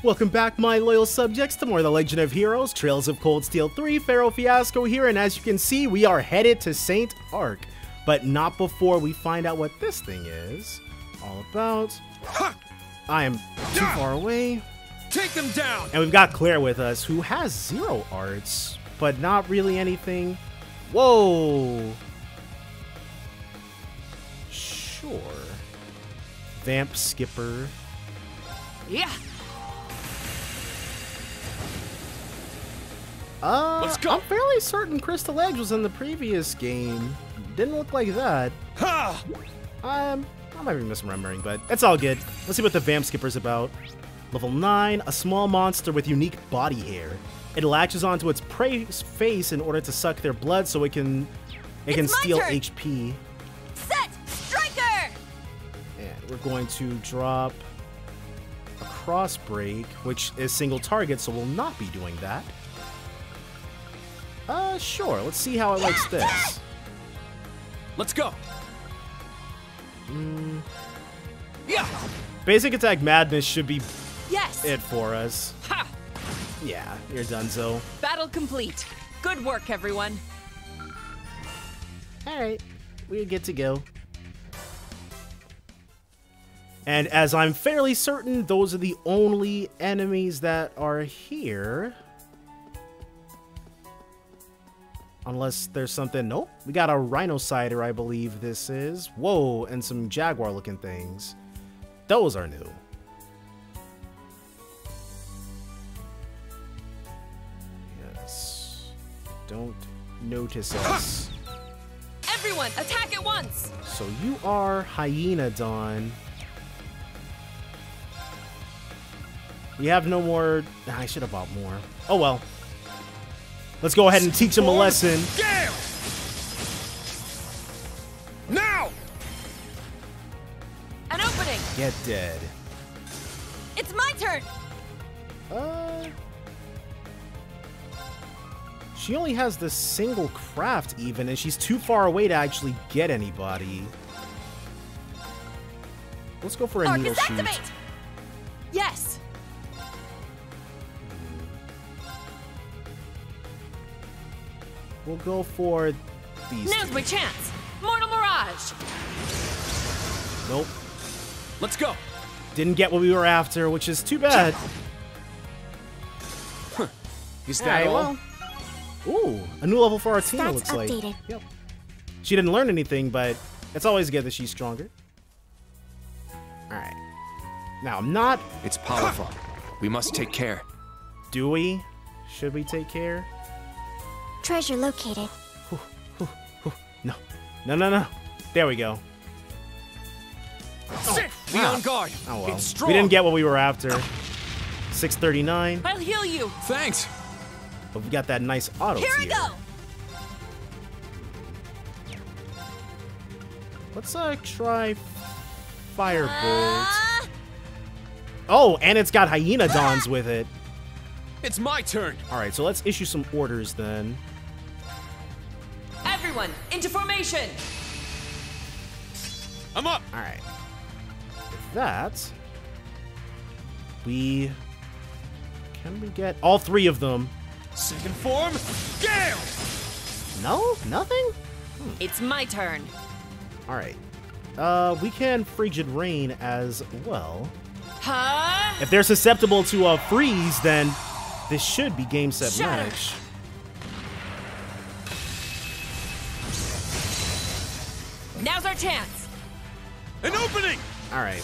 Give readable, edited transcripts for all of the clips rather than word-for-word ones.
Welcome back, my loyal subjects, to more of the Legend of Heroes, Trails of Cold Steel 3, Pharaoh Fiasco here, and as you can see, we are headed to Saint-Arkh, but not before we find out what this thing is all about. I am too far away. Take them down! And we've got Claire with us, who has 0 arts, but not really anything. Whoa! Sure. Vamp Skipper. Yeah. Let's go. I'm fairly certain Crystal Edge was in the previous game. Didn't look like that. Ha! I might be misremembering, but it's all good. Let's see what the Vamp Skipper's about. Level 9, a small monster with unique body hair. It latches onto its prey's face in order to suck their blood so it can steal HP. Set! Striker! And we're going to drop a cross break, which is single target, so we'll not be doing that. Sure. Let's see how it likes this. Let's go. Yeah. Basic attack madness should be Yes! it for us. Ha! Yeah, you're donezo. Battle complete. Good work, everyone. Alright, we get to go. And as I'm fairly certain, those are the only enemies that are here. Unless there's something... Nope, we got a Rhinocider, I believe this is. Whoa, and some Jaguar-looking things. Those are new. Yes. Don't notice us. Everyone, attack at once! So you are Hyenodon. We have no more... I should have bought more. Oh well. Let's go ahead and teach him a lesson. Gale! Now! An opening! Get dead. It's my turn! She only has the single craft even, and she's too far away to actually get anybody. Let's go for a Arcus needle shoot. activate! Yes! We'll go for these Now's two. my chance! Mortal Mirage! Nope. Let's go. Didn't get what we were after, which is too bad. Is that all? Ooh, a new level for our team, it looks like. Updated. Yep. She didn't learn anything, but it's always good that she's stronger. Alright. Now, I'm not... It's powerful. We must take care. Do we? Should we take care? Treasure located. No. No, no, no. There we go. Sit! Be wow. on guard. Oh well. It's strong. We didn't get what we were after. 639. I'll heal you! Thanks. But we got that nice auto Here I tier. go! Let's try Firebolt. Oh, and it's got Hyenodons with it. It's my turn. Alright, so let's issue some orders then. Everyone, into formation! I'm up. Alright. With that, we... Can we get all 3 of them? Second form. Gale! No? Nothing? It's my turn. Alright. We can Frigid Rain as well. Huh? If they're susceptible to a freeze, then this should be game, set, Shatter. match. Now's our chance! An opening. Alright.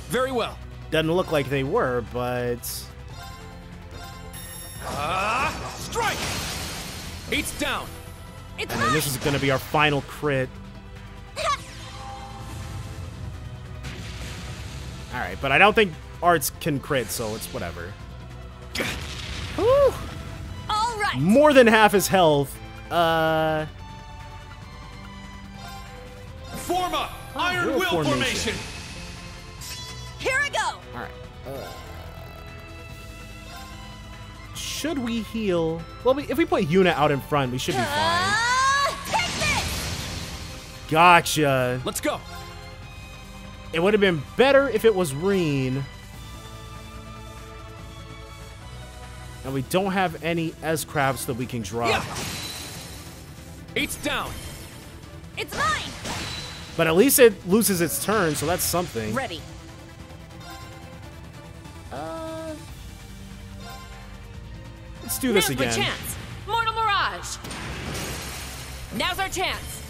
Very well. Doesn't look like they were, but... Strike. Eight's down. It's And then this is going to be our final crit. Alright, but I don't think arts can crit, so it's whatever. Whew. all right! More than half his health. Form up. Iron will Will formation. formation. Here I go! Alright. Should we heal? Well, if we put Yuna out in front, we should be fine. Take this! Gotcha. Let's go. It would have been better if it was Reen. And we don't have any S-crabs that we can drop. Yeah. Eight's down. It's mine! But at least it loses its turn, so that's something. Ready. Let's do this Now's my again. chance! Mortal Mirage! Now's our chance!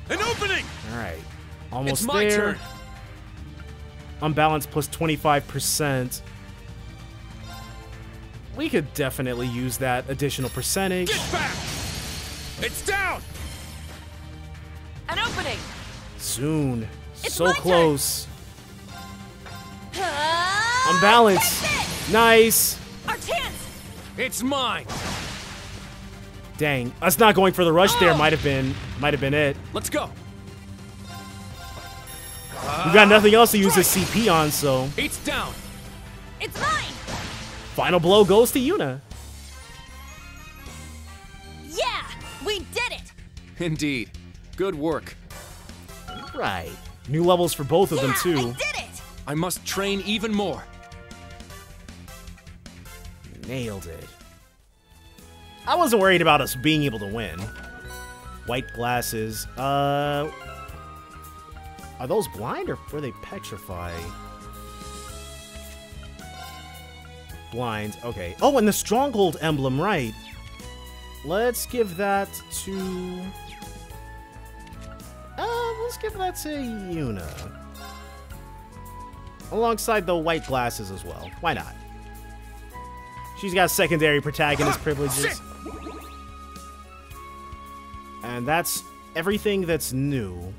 An opening! Alright. Almost It's my there. turn. Unbalanced plus 25%. We could definitely use that additional percentage. Get back! It's down! An opening! Soon. It's So my turn. close. Ah, Unbalanced. take Nice. it! Our chance! It's mine! Dang. Us not going for the rush there Oh. might have been it. Let's go! We got nothing else to use this CP on, so Eight's down! It's mine! final blow goes to Yuna. Yeah! We did it! Indeed. Good work. Right. New levels for both of them I too. did it! I must train even more. Nailed it. I wasn't worried about us being able to win. White glasses. Are those blind or were they petrify? Blind. Okay. Oh, and the stronghold emblem, right. Let's give that to... let's give that to Yuna. Alongside the white glasses as well. Why not? She's got secondary protagonist privileges. And that's everything that's new.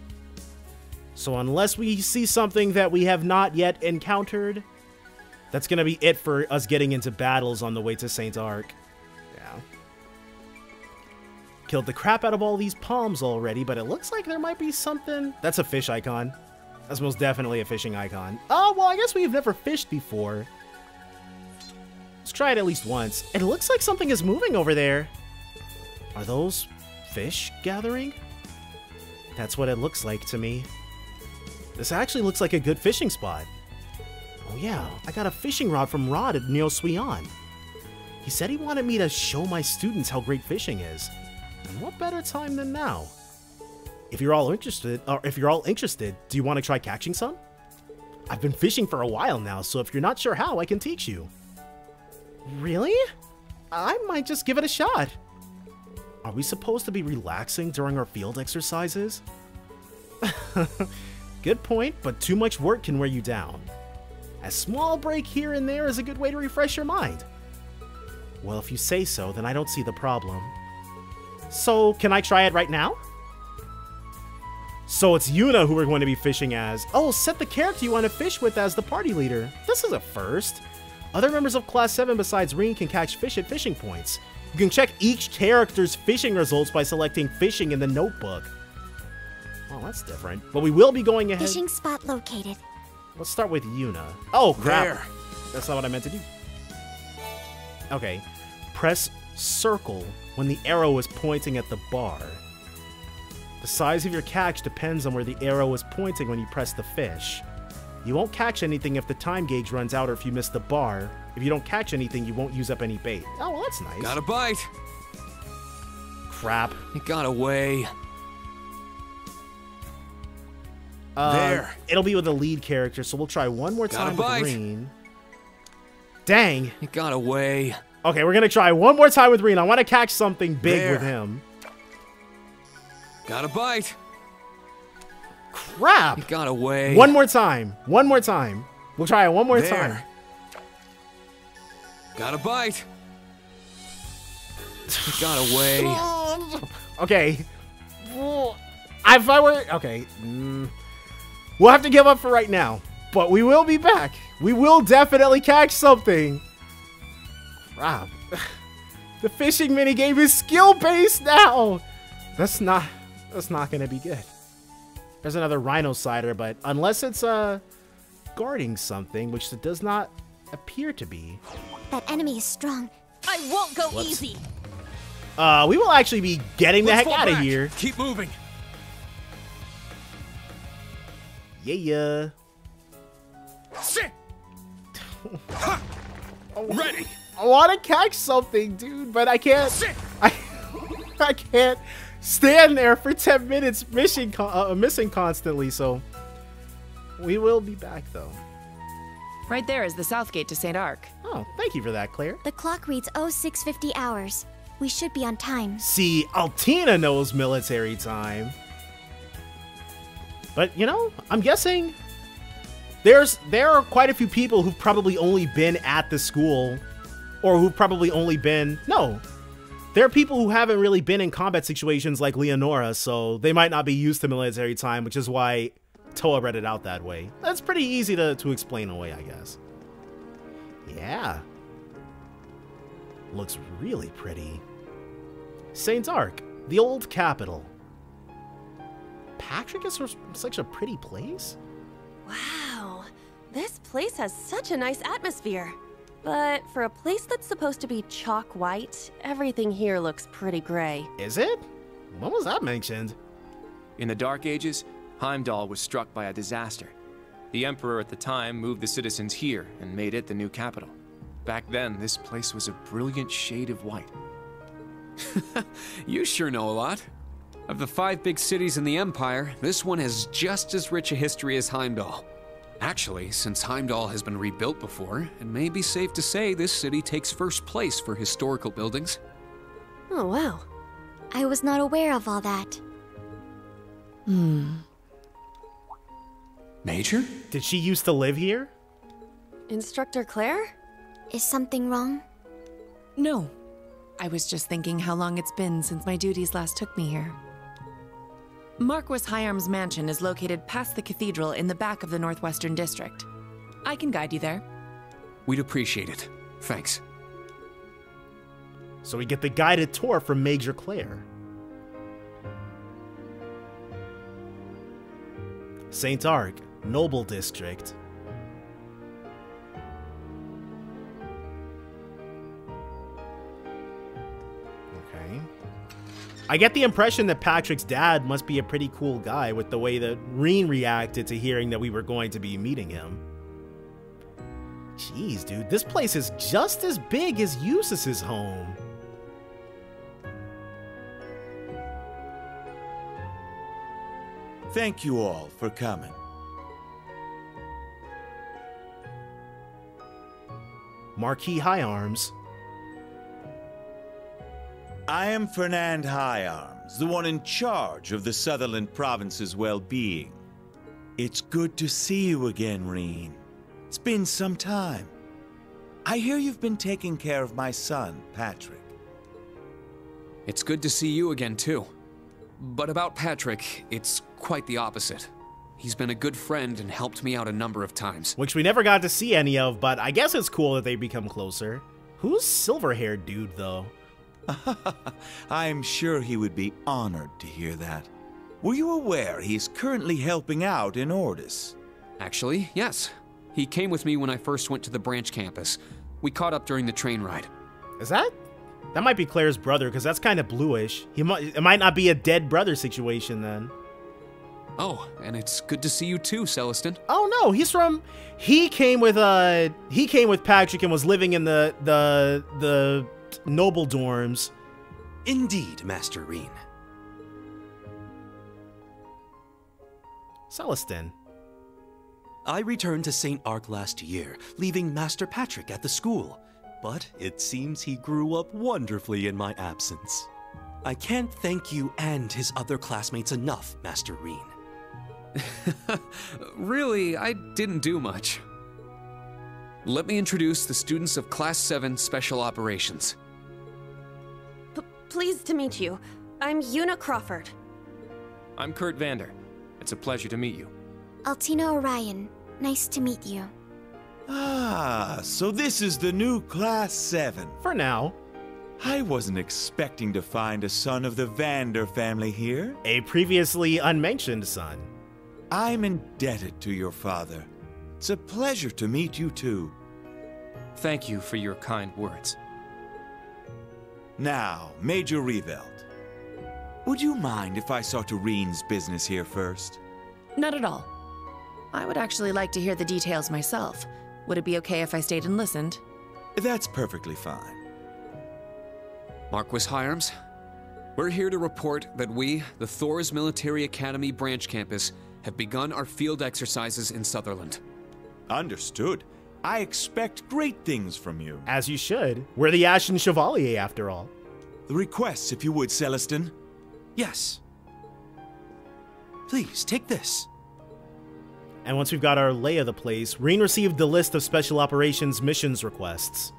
So unless we see something that we have not yet encountered, that's gonna be it for us getting into battles on the way to Saint-Arkh. Yeah. Killed the crap out of all these palms already, but it looks like there might be something. That's a fish icon. That's most definitely a fishing icon. Oh, well, I guess we've never fished before. Let's try it at least once. It looks like something is moving over there. Are those fish gathering? That's what it looks like to me. This actually looks like a good fishing spot. Oh yeah, I got a fishing rod from Rod at Neo Suion. He said he wanted me to show my students how great fishing is. And what better time than now? If you're all interested, do you want to try catching some? I've been fishing for a while now, so if you're not sure how, I can teach you. Really? I might just give it a shot. Are we supposed to be relaxing during our field exercises? Good point, but too much work can wear you down. A small break here and there is a good way to refresh your mind. Well, if you say so, then I don't see the problem. So, can I try it right now? So it's Yuna who we're going to be fishing as. Oh, set the character you want to fish with as the party leader. This is a first. Other members of Class 7 besides Rin can catch fish at fishing points. You can check each character's fishing results by selecting fishing in the notebook. Oh, that's different. But we will be going ahead. Fishing spot located. Let's start with Yuna. Oh, crap. There. That's not what I meant to do. Okay. Press circle when the arrow is pointing at the bar. The size of your catch depends on where the arrow is pointing when you press the fish. You won't catch anything if the time gauge runs out or if you miss the bar. If you don't catch anything, you won't use up any bait. Oh, well, that's nice. Got a bite. Crap. It got away. There. It'll be with the lead character, so we'll try one more Got a time with bite. Rin. Dang. It got away. Okay, we're gonna try one more time with Rin. I want to catch something big There. with him. Got a bite. Crap. It got away. One more time. One more time. We'll try it one more There. time. Got a bite. It got away. Okay. If I were... Okay. We'll have to give up for right now. But we will be back. We will definitely catch something. Crap. The fishing minigame is skill-based now. That's not going to be good. There's another Rhino Cider, but unless it's guarding something, which it does not appear to be. That enemy is strong. I won't go Whoops. easy. We will actually be getting the Let's heck fall out of back. here. Keep moving. Yeah. Sit. Ha. Ready. I want to catch something, dude, but I can't. I can't stand there for 10 minutes missing constantly. So we will be back though. Right there is the south gate to Saint-Arkh. Oh, thank you for that, Claire. The clock reads 0650 hours. We should be on time. See, Altina knows military time. But, you know, I'm guessing there are quite a few people who've probably only been at the school, or who've probably only been... No, there are people who haven't really been in combat situations like Leonora, so they might not be used to military time, which is why Toa read it out that way. That's pretty easy to explain away, I guess. Yeah. Looks really pretty. Saint-Arkh, the old capital. Patrick is such a pretty place. Wow, this place has such a nice atmosphere. But for a place that's supposed to be chalk white, everything here looks pretty gray. Is it? When was that mentioned? In the Dark Ages, Heimdall was struck by a disaster. The Emperor at the time moved the citizens here and made it the new capital. Back then, this place was a brilliant shade of white. You sure know a lot. Of the 5 big cities in the Empire, this one has just as rich a history as Heimdall. Actually, since Heimdall has been rebuilt before, it may be safe to say this city takes first place for historical buildings. Oh, wow. I was not aware of all that. Major? Did she used to live here? Instructor Claire? Is something wrong? No. I was just thinking how long it's been since my duties last took me here. Marquis Hyarms' mansion is located past the cathedral in the back of the Northwestern District. I can guide you there. We'd appreciate it. Thanks. So we get the guided tour from Major Claire. Saint-Arkh, Noble District. Okay. I get the impression that Patrick's dad must be a pretty cool guy with the way that Reen reacted to hearing that we were going to be meeting him. Jeez, dude, this place is just as big as Eustace's home. Thank you all for coming. Marquis Hyarms. I am Fernand Hyarms, the one in charge of the Sutherland Province's well-being. It's good to see you again, Reen. It's been some time. I hear you've been taking care of my son, Patrick. It's good to see you again, too. But about Patrick, it's quite the opposite. He's been a good friend and helped me out a number of times. Which we never got to see any of, but I guess it's cool that they become closer. Who's silver-haired dude, though? I'm sure he would be honored to hear that. Were you aware he's currently helping out in Ordis? Actually, yes. He came with me when I first went to the branch campus. We caught up during the train ride. Is that? That might be Claire's brother, because that's kind of bluish. It might not be a dead brother situation, then. Oh, and it's good to see you too, Celestin. Oh no, he came with Patrick and was living in the noble dorms. Indeed, Master Reen. Celestin. I returned to Saint-Arkh last year, leaving Master Patrick at the school. But it seems he grew up wonderfully in my absence. I can't thank you and his other classmates enough, Master Reen. Really, I didn't do much. Let me introduce the students of Class 7 Special Operations. Pleased to meet you. I'm Una Crawford. I'm Kurt Vander. It's a pleasure to meet you. Altina Orion. Nice to meet you. Ah, so this is the new Class 7. For now. I wasn't expecting to find a son of the Vander family here. A previously unmentioned son. I'm indebted to your father. It's a pleasure to meet you too. Thank you for your kind words. Now, Major Reveld. Would you mind if I saw to Reen's business here first? Not at all. I would actually like to hear the details myself. Would it be okay if I stayed and listened? That's perfectly fine. Marquis Hyarms, we're here to report that we, the Thor's Military Academy branch campus, have begun our field exercises in Sutherland. Understood. I expect great things from you. As you should. We're the Ashen Chevalier, after all. The requests, if you would, Celestin. Yes. Please, take this. And once we've got our lay of the place, Reen received the list of Special Operations missions requests.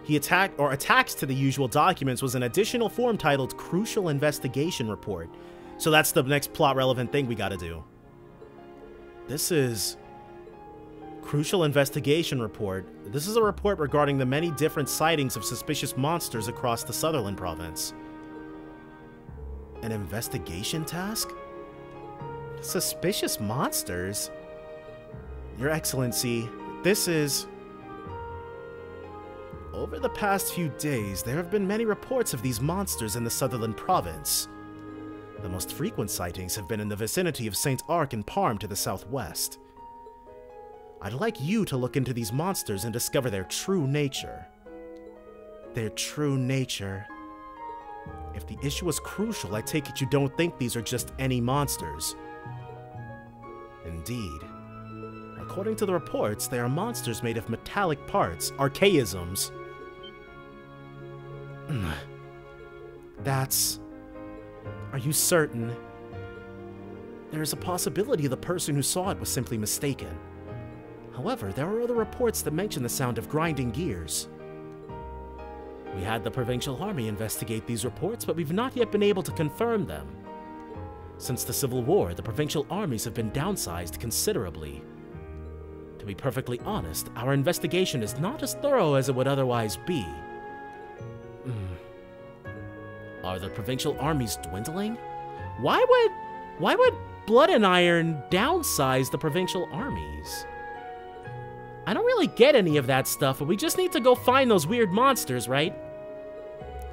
He attached to the usual documents was an additional form titled Crucial Investigation Report. So that's the next plot relevant thing we gotta do. This is... Crucial Investigation Report. This is a report regarding the many different sightings of suspicious monsters across the Sutherland province. An investigation task? Suspicious monsters? Your Excellency, this is... Over the past few days, there have been many reports of these monsters in the Sutherland province. The most frequent sightings have been in the vicinity of Saint-Arkh and Parm to the southwest. I'd like you to look into these monsters and discover their true nature. Their true nature. If the issue is crucial, I take it you don't think these are just any monsters. Indeed. According to the reports, they are monsters made of metallic parts, archaisms. That's... Are you certain? There is a possibility the person who saw it was simply mistaken. However, there are other reports that mention the sound of grinding gears. We had the Provincial Army investigate these reports, but we've not yet been able to confirm them. Since the Civil War, the provincial armies have been downsized considerably. To be perfectly honest, our investigation is not as thorough as it would otherwise be. Are the provincial armies dwindling? Why would Blood and Iron downsize the provincial armies? I don't really get any of that stuff, but we just need to go find those weird monsters, right?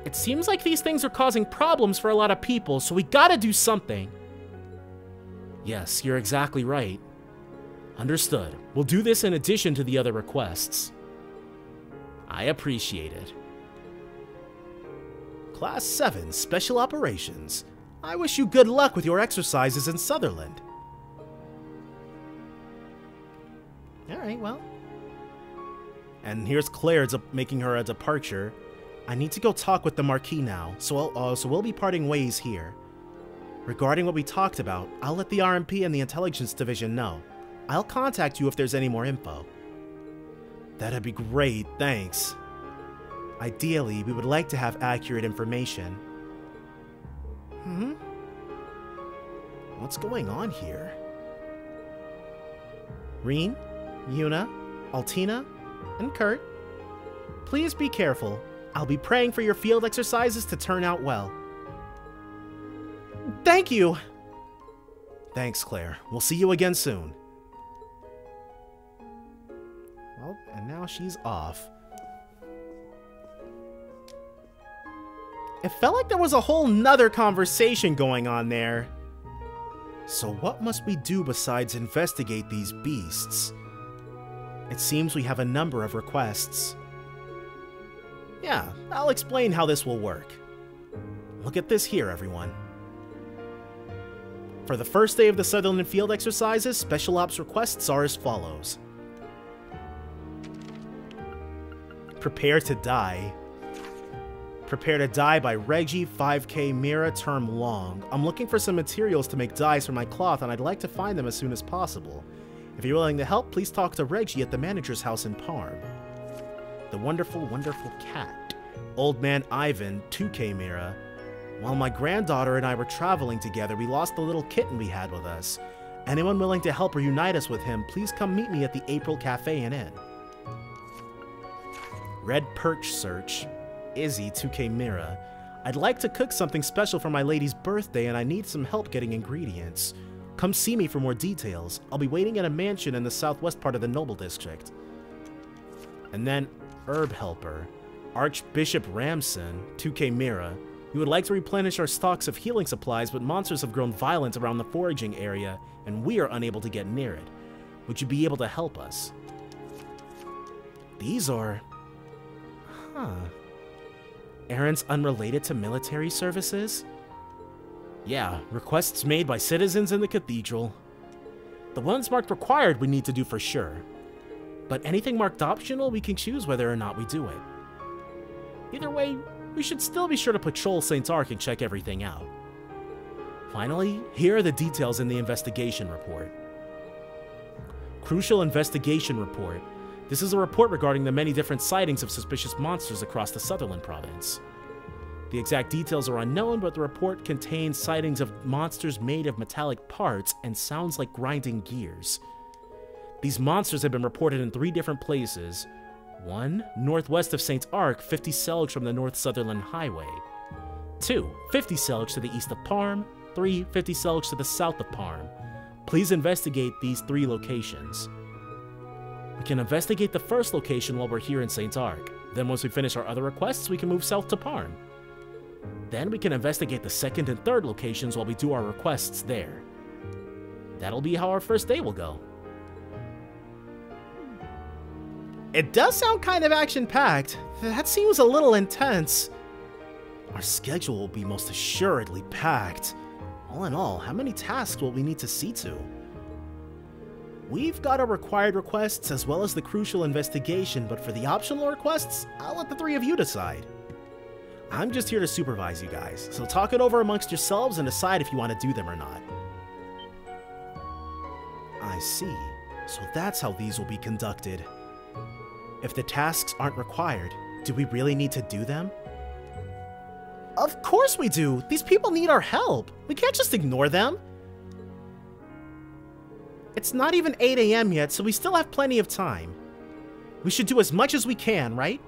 It seems like these things are causing problems for a lot of people, so we gotta do something. Yes, you're exactly right. Understood. We'll do this in addition to the other requests. I appreciate it. Class 7, Special Operations. I wish you good luck with your exercises in Sutherland. Alright, well. And here's Claire making her a departure. I need to go talk with the Marquis now, so we'll be parting ways here. Regarding what we talked about, I'll let the RMP and the Intelligence Division know. I'll contact you if there's any more info. That'd be great, thanks. Ideally, we would like to have accurate information. What's going on here? Reen, Yuna, Altina, and Kurt, please be careful. I'll be praying for your field exercises to turn out well. Thank you! Thanks, Claire. We'll see you again soon. Well, and now she's off. It felt like there was a whole nother conversation going on there. So what must we do besides investigate these beasts? It seems we have a number of requests. Yeah, I'll explain how this will work. Look at this here, everyone. For the first day of the Sutherland Field exercises, Special Ops requests are as follows. Prepare to Die. Prepare to Die by Reggie 5K Mira term long. I'm looking for some materials to make dyes for my cloth, and I'd like to find them as soon as possible. If you're willing to help, please talk to Reggie at the manager's house in Parm. The Wonderful, Wonderful Cat. Old Man Ivan 2K Mira. While my granddaughter and I were traveling together, we lost the little kitten we had with us. Anyone willing to help or unite us with him, please come meet me at the April Cafe and Inn. Red Perch Search. Izzy 2K Mira. I'd like to cook something special for my lady's birthday and I need some help getting ingredients. Come see me for more details. I'll be waiting in a mansion in the southwest part of the Noble District. And then Herb Helper. Archbishop Ramson 2K Mira. We would like to replenish our stocks of healing supplies, but monsters have grown violent around the foraging area and we are unable to get near it. Would you be able to help us? These are Huh. Errands unrelated to military services? Yeah, requests made by citizens in the cathedral. The ones marked required we need to do for sure. But anything marked optional, we can choose whether or not we do it. Either way, we should still be sure to patrol Saint-Arkh and check everything out. Finally, here are the details in the investigation report. Crucial investigation report. This is a report regarding the many different sightings of suspicious monsters across the Sutherland province. The exact details are unknown, but the report contains sightings of monsters made of metallic parts and sounds like grinding gears. These monsters have been reported in 3 different places. 1, northwest of Saint-Arkh, 50 selj from the North Sutherland Highway. 2, 50 selj to the east of Parm. 3, 50 selj to the south of Parm. Please investigate these 3 locations. We can investigate the first location while we're here in Saint-Arkh. Then once we finish our other requests, we can move south to Parm. Then we can investigate the second and third locations while we do our requests there. That'll be how our first day will go. It does sound kind of action-packed. That seems a little intense. Our schedule will be most assuredly packed. All in all, how many tasks will we need to see to? We've got our required requests as well as the crucial investigation, but for the optional requests, I'll let the 3 of you decide. I'm just here to supervise you guys, so talk it over amongst yourselves and decide if you want to do them or not. I see. So that's how these will be conducted. If the tasks aren't required, do we really need to do them? Of course we do! These people need our help! We can't just ignore them! It's not even 8 AM yet, so we still have plenty of time. We should do as much as we can, right?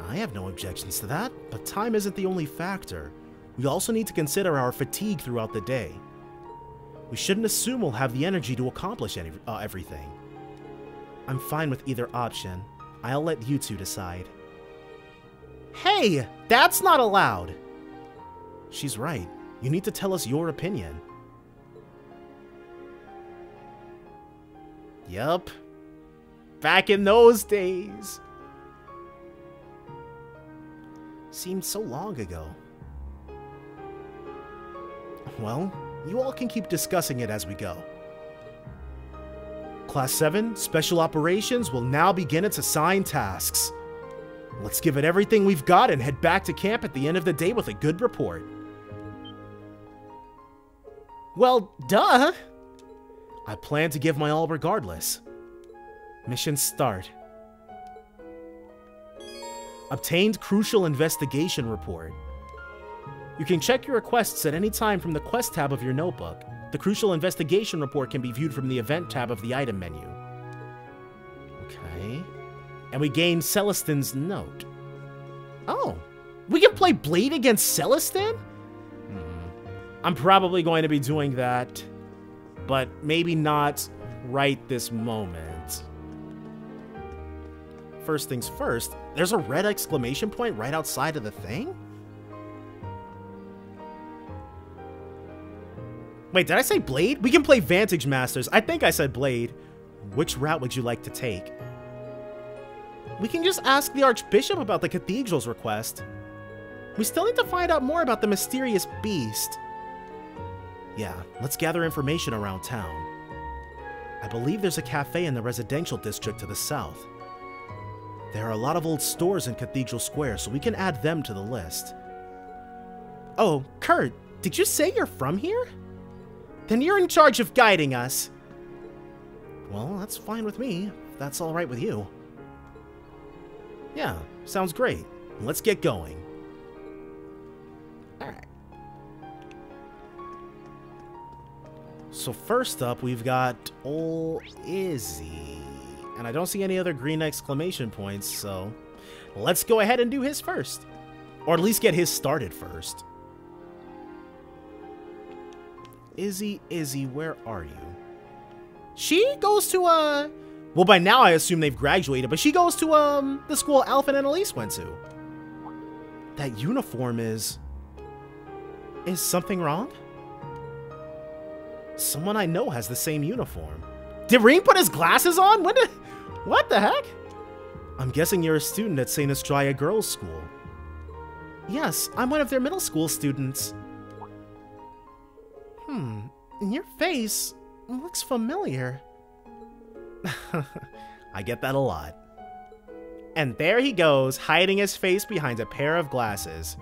I have no objections to that, but time isn't the only factor. We also need to consider our fatigue throughout the day. We shouldn't assume we'll have the energy to accomplish everything. I'm fine with either option. I'll let you 2 decide. Hey! That's not allowed! She's right. You need to tell us your opinion. Yup. Back in those days. Seemed so long ago. Well, you all can keep discussing it as we go. Class 7, Special Operations will now begin its assigned tasks. Let's give it everything we've got and head back to camp at the end of the day with a good report. Well, duh! I plan to give my all regardless. Mission start. Obtained Crucial Investigation Report. You can check your requests at any time from the Quest tab of your notebook. The Crucial Investigation Report can be viewed from the Event tab of the item menu. Okay. And we gain Celestin's note. Oh, we can play Blade against Celestin? I'm probably going to be doing that, but maybe not right this moment. First things first, there's a red exclamation point right outside of the thing? Wait, did I say Blade? We can play Vantage Masters. I think I said Blade. Which route would you like to take? We can just ask the Archbishop about the Cathedral's request. We still need to find out more about the mysterious beast. Yeah, let's gather information around town. I believe there's a cafe in the residential district to the south. There are a lot of old stores in Cathedral Square, so we can add them to the list. Oh, Kurt, did you say you're from here? Then you're in charge of guiding us. Well, that's fine with me, if that's all right with you. Yeah, sounds great. Let's get going. Alright. So first up, we've got old Izzy. And I don't see any other green exclamation points, so let's go ahead and do his first. Or at least get his started first. Izzy, where are you? She goes to, well, by now I assume they've graduated, but she goes to, the school Alpha and Elise went to. That uniform is something wrong? Someone I know has the same uniform. Did Reem put his glasses on? What the heck? I'm guessing you're a student at St. Estraya Girls' School. Yes, I'm one of their middle school students. Your face looks familiar. I get that a lot. And there he goes, hiding his face behind a pair of glasses.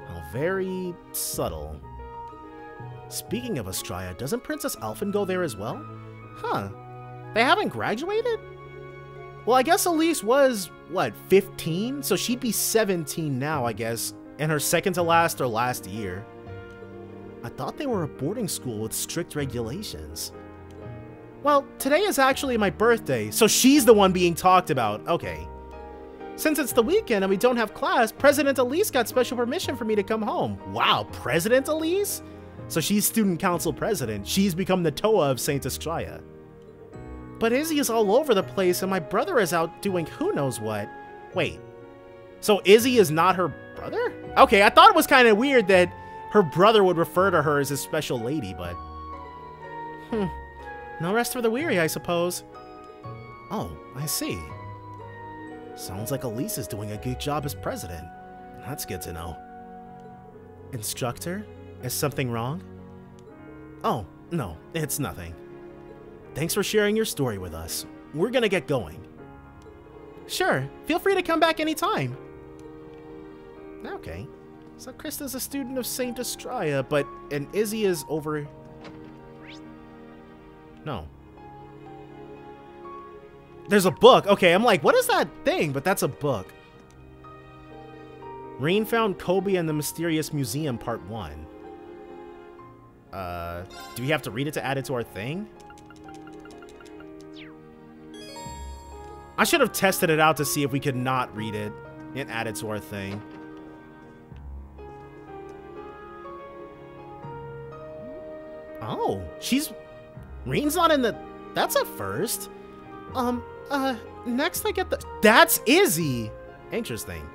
How very subtle. Speaking of Estraya, doesn't Princess Elfin go there as well? Huh. They haven't graduated? Well, I guess Elise was, what, 15? So she'd be 17 now, I guess, in her second to last or last year. I thought they were a boarding school with strict regulations. Well, today is actually my birthday, so she's the one being talked about. Okay. Since it's the weekend and we don't have class, President Elise got special permission for me to come home. Wow, President Elise? So she's student council president. She's become the Toa of Saint Estraya. But Izzy is all over the place and my brother is out doing who knows what. Wait, so Izzy is not her brother? Okay, I thought it was kind of weird that her brother would refer to her as his special lady, but... No rest for the weary, I suppose. Oh, I see. Sounds like Elise is doing a good job as president. That's good to know. Instructor, is something wrong? Oh, no, it's nothing. Thanks for sharing your story with us. We're gonna get going. Sure, feel free to come back anytime. Okay, so Krista's a student of Saint Estraya, and Izzy is over... No. There's a book. Okay, I'm like, what is that thing? But that's a book. Reen found Kobe and the Mysterious Museum, Part 1. Do we have to read it to add it to our thing? I should have tested it out to see if we could not read it and add it to our thing. Oh, Reen's not in the... That's a first. Next I get the... That's Izzy! Interesting.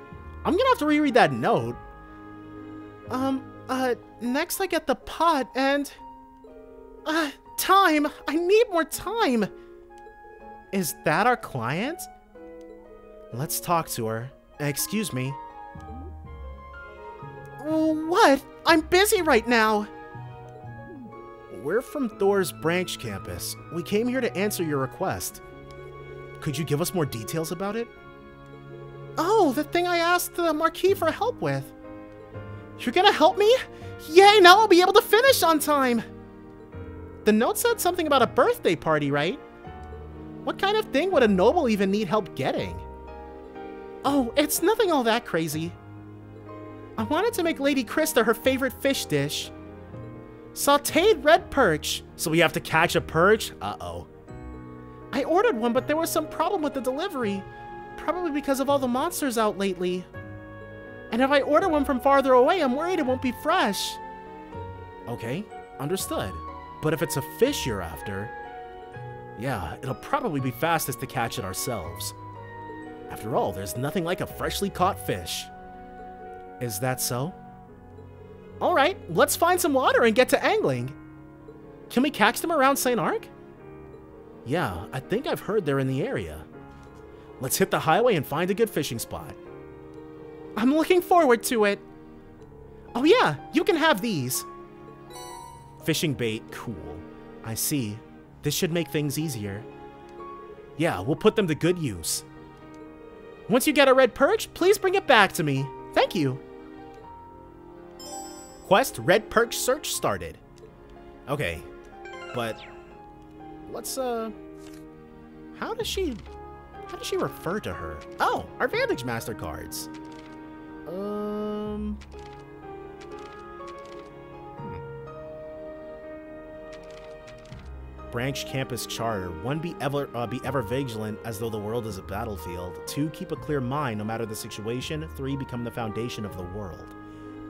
I'm gonna have to reread that note. Next I get the pot and... time! I need more time! Is that our client? Let's talk to her. Excuse me. What? I'm busy right now! We're from Thor's branch campus. We came here to answer your request. Could you give us more details about it? Oh, the thing I asked the Marquis for help with. You're gonna help me? Yay, now I'll be able to finish on time! The note said something about a birthday party, right? What kind of thing would a noble even need help getting? Oh, it's nothing all that crazy. I wanted to make Lady Krista her favorite fish dish. Sauteed red perch. So we have to catch a perch? Uh-oh. I ordered one, but there was some problem with the delivery. Probably because of all the monsters out lately. And if I order one from farther away, I'm worried it won't be fresh. Okay, understood. But if it's a fish you're after, yeah, it'll probably be fastest to catch it ourselves. After all, there's nothing like a freshly caught fish. Is that so? Alright, let's find some water and get to angling. Can we catch them around Saint-Arkh? Yeah, I think I've heard they're in the area. Let's hit the highway and find a good fishing spot. I'm looking forward to it. Oh yeah, you can have these. Fishing bait, cool. I see. This should make things easier. Yeah, we'll put them to good use. Once you get a red perch, please bring it back to me. Thank you. Quest red perch search started. Okay, but let's how does she refer to her? Oh, our Vantage Master cards. Branch Campus Charter. 1, be ever vigilant as though the world is a battlefield. 2, keep a clear mind no matter the situation. 3, become the foundation of the world.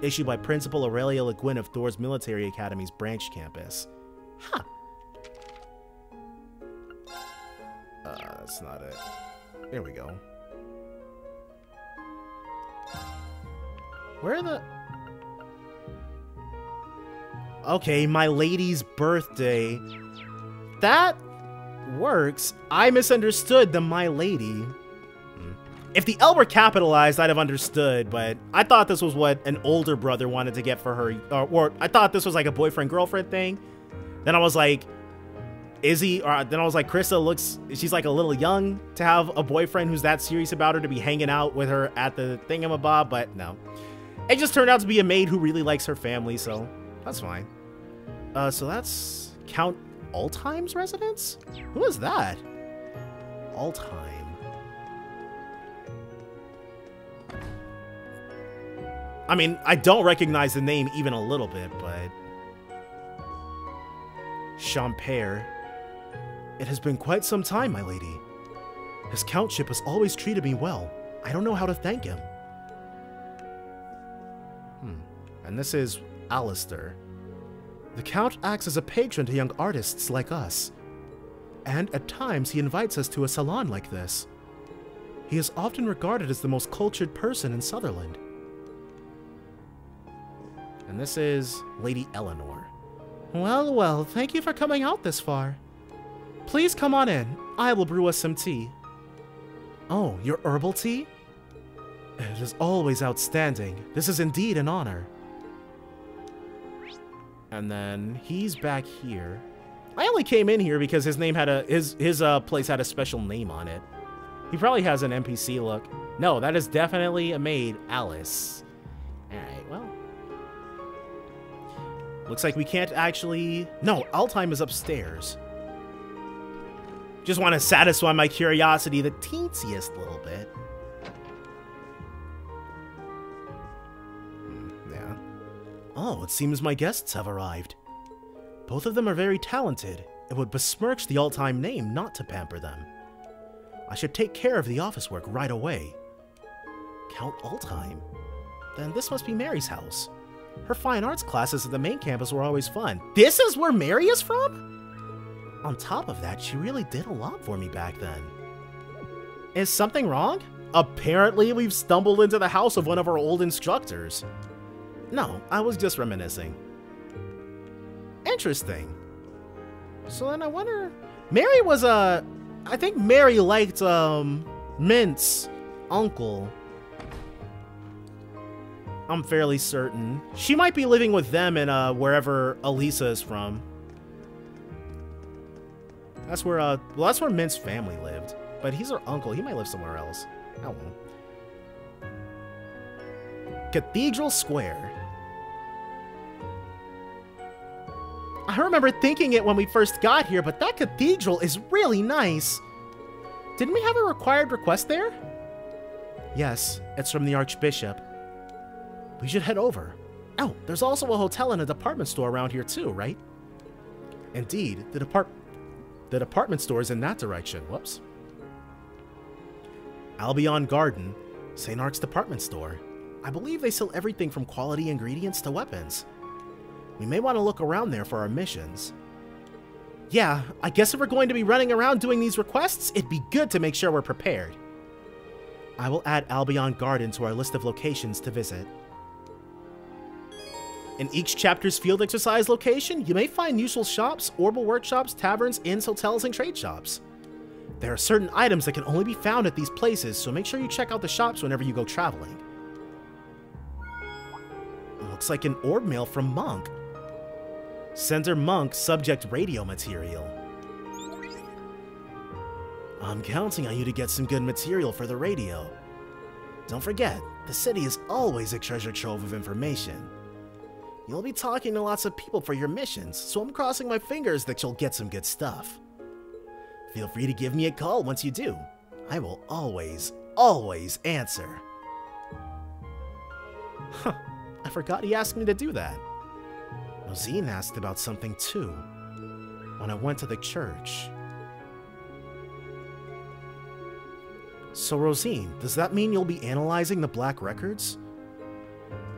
Issued by Principal Aurelia Le Guin of Thor's Military Academy's Branch Campus. Huh. That's not it. There we go. Where are the... Okay, my lady's birthday. That works. I misunderstood the My Lady. If the L were capitalized, I'd have understood, but I thought this was what an older brother wanted to get for her, or I thought this was like a boyfriend-girlfriend thing. Then I was like, is he? Or then I was like, Krista looks, she's like a little young to have a boyfriend who's that serious about her to be hanging out with her at the thingamabob, but no. It just turned out to be a maid who really likes her family, so that's fine. So that's Count Altheim's residence? Who is that? Altheim. I mean, I don't recognize the name even a little bit, but... Champère. It has been quite some time, my lady. His countship has always treated me well. I don't know how to thank him. And this is Alistair. The Count acts as a patron to young artists like us. And at times he invites us to a salon like this. He is often regarded as the most cultured person in Sutherland. And this is Lady Eleanor. Well, well, thank you for coming out this far. Please come on in. I will brew us some tea. Oh, your herbal tea? It is always outstanding. This is indeed an honor. And then he's back here. I only came in here because his name had his place had a special name on it. He probably has an NPC look. No, that is definitely a maid, Alice. Alright, well. Looks like we can't actually... No, Altheim is upstairs. Just want to satisfy my curiosity the teensiest little bit. Yeah. Oh, it seems my guests have arrived. Both of them are very talented. It would besmirch the Altheim name not to pamper them. I should take care of the office work right away. Count Altheim? Then this must be Mary's house. Her fine arts classes at the main campus were always fun. This is where Mary is from? On top of that, she really did a lot for me back then. Is something wrong? Apparently, we've stumbled into the house of one of our old instructors. No, I was just reminiscing. Interesting. So then I wonder... Mary was I think Mary liked, Mint's uncle. I'm fairly certain. She might be living with them in, wherever Elisa is from. That's where, well, that's where Mint's family lived. But he's her uncle. He might live somewhere else. I don't know. Cathedral Square. I remember thinking it when we first got here, but that cathedral is really nice. Didn't we have a required request there? Yes, it's from the Archbishop. We should head over. Oh, there's also a hotel and a department store around here too, right? Indeed, the department store is in that direction. Whoops. Albion Garden, Saint-Ark's department store. I believe they sell everything from quality ingredients to weapons. We may want to look around there for our missions. Yeah, I guess if we're going to be running around doing these requests, it'd be good to make sure we're prepared. I will add Albion Garden to our list of locations to visit. In each chapter's field exercise location, you may find usual shops, orbital workshops, taverns, inns, hotels, and trade shops. There are certain items that can only be found at these places, so make sure you check out the shops whenever you go traveling. Looks like an orb mail from Monk. Sender Monk, subject radio material. I'm counting on you to get some good material for the radio. Don't forget, the city is always a treasure trove of information. You'll be talking to lots of people for your missions, so I'm crossing my fingers that you'll get some good stuff. Feel free to give me a call once you do. I will always, always answer. Huh, I forgot he asked me to do that. Rosine asked about something too, when I went to the church. So Rosine, does that mean you'll be analyzing the Black Records?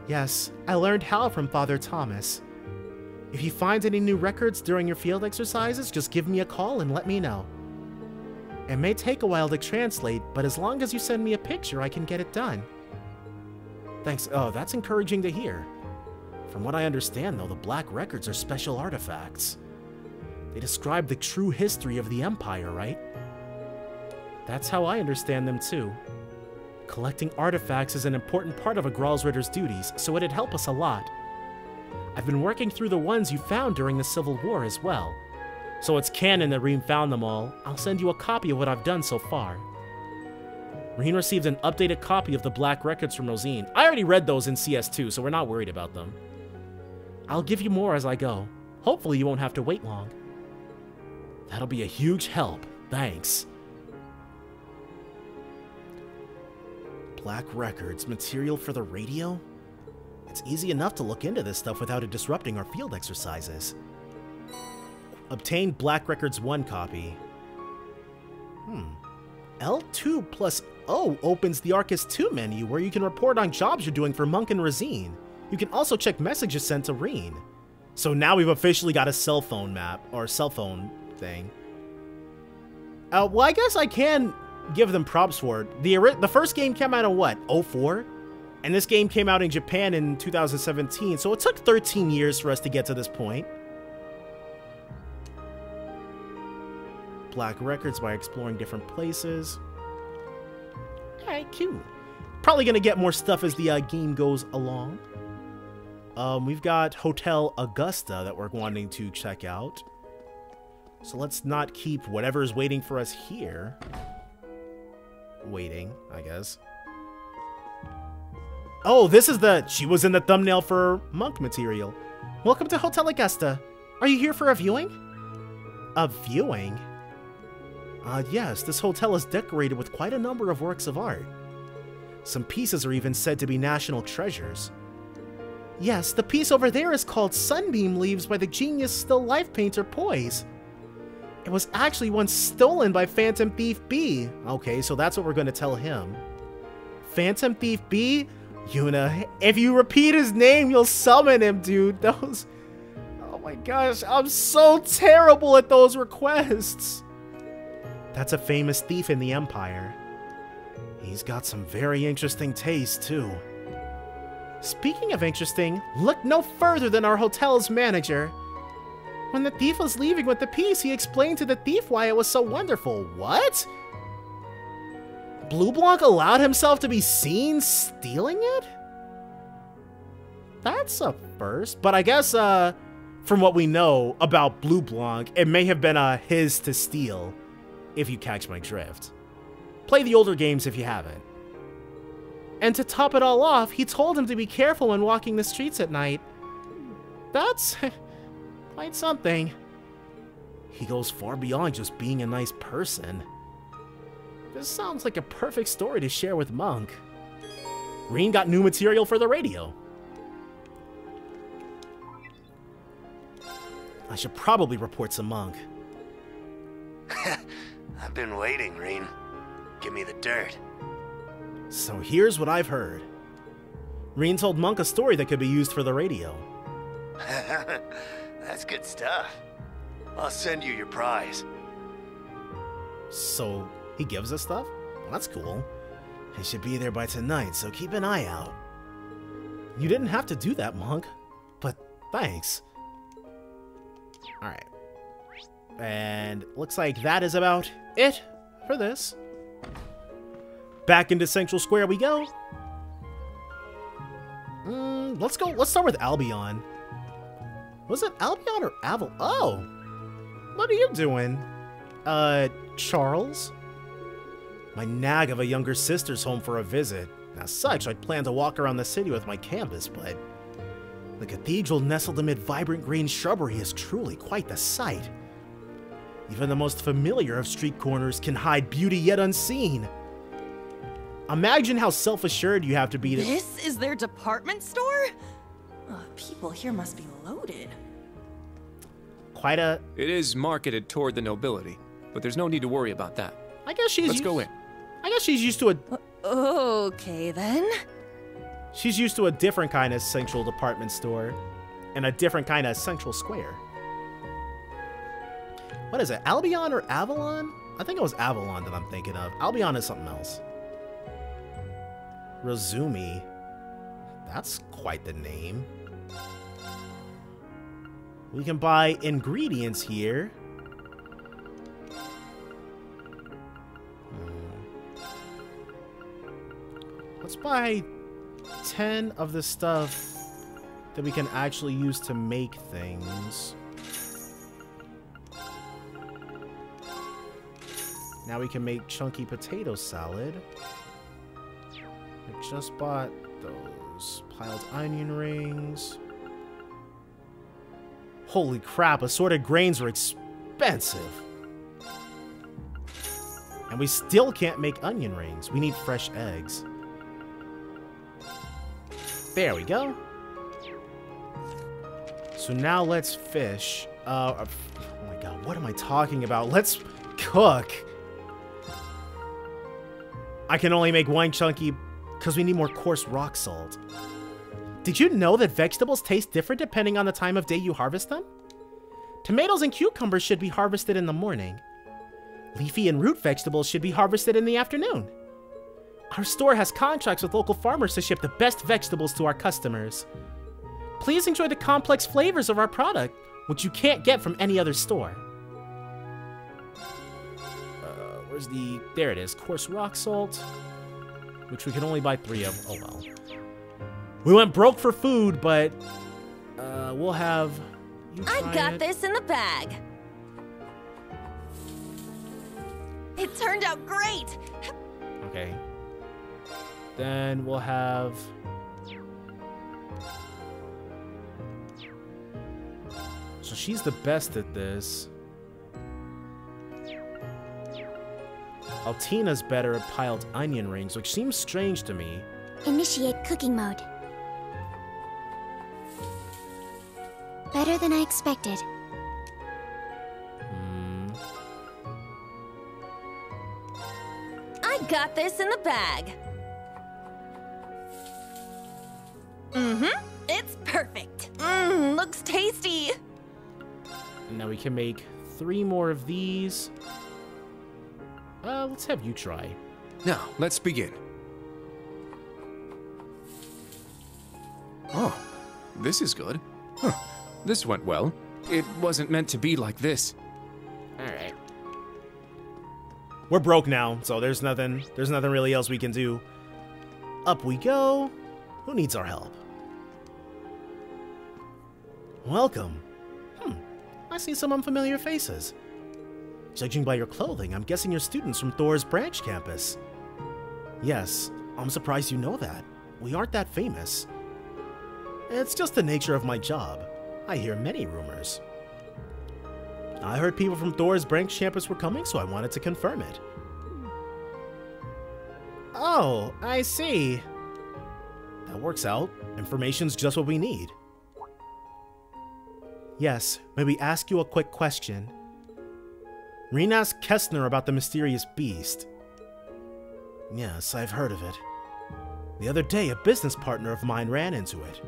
Yes, I learned how from Father Thomas. If you find any new records during your field exercises, just give me a call and let me know. It may take a while to translate, but as long as you send me a picture, I can get it done. Thanks. Oh, that's encouraging to hear. From what I understand, though, the Black Records are special artifacts. They describe the true history of the Empire, right? That's how I understand them too. Collecting artifacts is an important part of a Gralsritter's duties, so it'd help us a lot. I've been working through the ones you found during the Civil War as well. So it's canon that Reem found them all. I'll send you a copy of what I've done so far. Reen received an updated copy of the Black Records from Rosine. I already read those in CS2, so we're not worried about them. I'll give you more as I go. Hopefully you won't have to wait long. That'll be a huge help. Thanks. Black Records, material for the radio? It's easy enough to look into this stuff without it disrupting our field exercises. Obtain Black Records 1 copy. L2 plus O opens the Arcus 2 menu where you can report on jobs you're doing for Monk and Rosine. You can also check messages sent to Reen. So now we've officially got a cell phone map, or cell phone thing. Well, I guess I can give them props for it. The first game came out in what, 04? And this game came out in Japan in 2017, so it took 13 years for us to get to this point. Black Records by exploring different places. Alright, cute. Probably gonna get more stuff as the game goes along. We've got Hotel Augusta that we're wanting to check out. So let's not keep whatever's waiting for us here. Waiting, I guess. Oh, this is she was in the thumbnail for Monk material. Welcome to Hotel Augusta. Are you here for a viewing? A viewing? Yes, this hotel is decorated with quite a number of works of art. Some pieces are even said to be national treasures. Yes, the piece over there is called Sunbeam Leaves by the genius still life painter Poise. It was actually once stolen by Phantom Thief B. Okay, so that's what we're going to tell him. Phantom Thief B? Yuna, if you repeat his name, you'll summon him, dude. Those... Oh my gosh, I'm so terrible at those requests. That's a famous thief in the Empire. He's got some very interesting taste, too. Speaking of interesting, look no further than our hotel's manager. When the thief was leaving with the piece, he explained to the thief why it was so wonderful. What? Blue Blanc allowed himself to be seen stealing it? That's a first, but I guess, from what we know about Blue Blanc, it may have been his to steal, if you catch my drift. Play the older games if you haven't. And to top it all off, he told him to be careful when walking the streets at night. That's quite something. He goes far beyond just being a nice person. This sounds like a perfect story to share with Monk. Reen got new material for the radio. I should probably report to Monk. I've been waiting, Reen. Give me the dirt. So here's what I've heard. Reen told Monk a story that could be used for the radio. That's good stuff. I'll send you your prize. So he gives us stuff? Well, that's cool. He should be there by tonight, so keep an eye out. You didn't have to do that, Monk, but thanks. Alright. And looks like that is about it for this. Back into Central Square we go. Let's start with Albion. Was it Albion or Aval? Oh! What are you doing? Charles? My nag of a younger sister's home for a visit. As such, I'd planned to walk around the city with my canvas, but the cathedral nestled amid vibrant green shrubbery is truly quite the sight. Even the most familiar of street corners can hide beauty yet unseen. Imagine how self-assured you have to be to— This is their department store? People here must be loaded. Quite a— It is marketed toward the nobility, but there's no need to worry about that. I guess she's Let's go in. I guess she's used to a— Okay, then. She's used to a different kind of central department store and a different kind of Central Square. What is it, Albion or Avalon? I think it was Avalon that I'm thinking of. Albion is something else. Razumi. That's quite the name. We can buy ingredients here. Let's buy 10 of the stuff that we can actually use to make things. Now we can make chunky potato salad. I just bought those. Piled onion rings. Holy crap, assorted grains are expensive. And we still can't make onion rings. We need fresh eggs. There we go. So now let's fish. Oh my god, what am I talking about? Let's cook. I can only make one chunky because we need more coarse rock salt. Did you know that vegetables taste different depending on the time of day you harvest them? Tomatoes and cucumbers should be harvested in the morning. Leafy and root vegetables should be harvested in the afternoon. Our store has contracts with local farmers to ship the best vegetables to our customers. Please enjoy the complex flavors of our product, which you can't get from any other store. Where's the... There it is. Coarse rock salt, which we can only buy 3 of. Oh well. We went broke for food, but we'll have... I got this in the bag. It turned out great. Okay. Then we'll have... So she's the best at this. Altina's better at piled onion rings, which seems strange to me. Initiate cooking mode. Better than I expected. I got this in the bag. It's perfect. Looks tasty. And now we can make 3 more of these. Let's have you try. Now, let's begin. Oh, this is good. Huh. This went well. It wasn't meant to be like this. Alright. We're broke now, so there's nothing really else we can do. Up we go. Who needs our help? Welcome. I see some unfamiliar faces. Judging by your clothing, I'm guessing you're students from Thor's branch campus. Yes, I'm surprised you know that. We aren't that famous. It's just the nature of my job. I hear many rumors. I heard people from Thor's branch campus were coming, so I wanted to confirm it. Oh, I see. That works out. Information's just what we need. Yes, may we ask you a quick question? Reen asked Kestner about the mysterious beast. Yes, I've heard of it. The other day, a business partner of mine ran into it.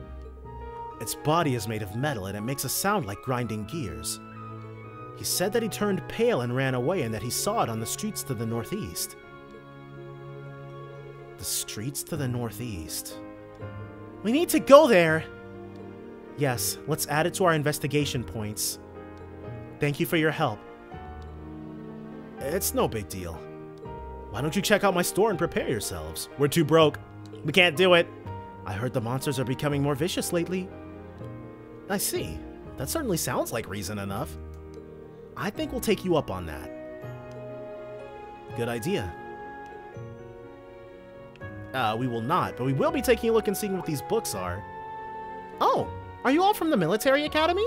Its body is made of metal and it makes a sound like grinding gears. He said that he turned pale and ran away and that he saw it on the streets to the northeast. The streets to the northeast. We need to go there! Yes, let's add it to our investigation points. Thank you for your help. It's no big deal. Why don't you check out my store and prepare yourselves? We're too broke. We can't do it. I heard the monsters are becoming more vicious lately. I see. That certainly sounds like reason enough. I think we'll take you up on that. Good idea. We will not, but we will be taking a look and seeing what these books are. Oh, are you all from the military academy?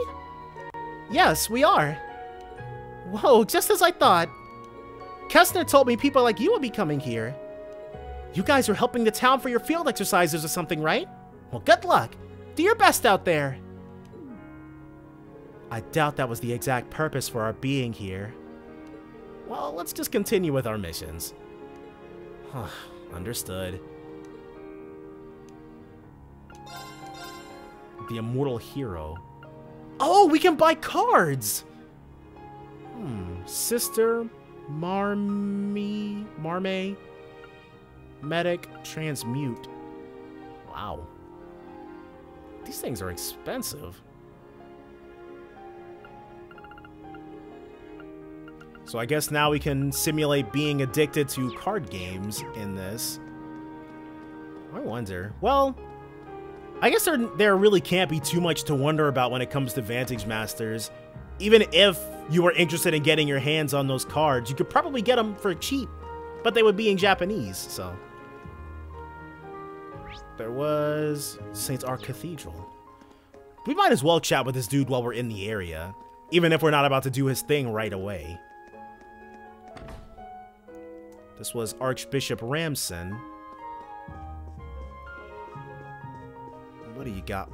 Yes, we are. Whoa, just as I thought. Kestner told me people like you would be coming here. You guys are helping the town for your field exercises or something, right? Well, good luck. Do your best out there. I doubt that was the exact purpose for our being here. Well, let's just continue with our missions. Understood. The Immortal Hero. Oh, we can buy cards! Sister, Marme, Medic, Transmute. Wow. These things are expensive. So I guess now we can simulate being addicted to card games in this. I wonder. Well, I guess there really can't be too much to wonder about when it comes to Vantage Masters. Even if you were interested in getting your hands on those cards, you could probably get them for cheap, but they would be in Japanese, so. There was Saint-Arkh Cathedral. We might as well chat with this dude while we're in the area, even if we're not about to do his thing right away. This was Archbishop Ramson. What do you got?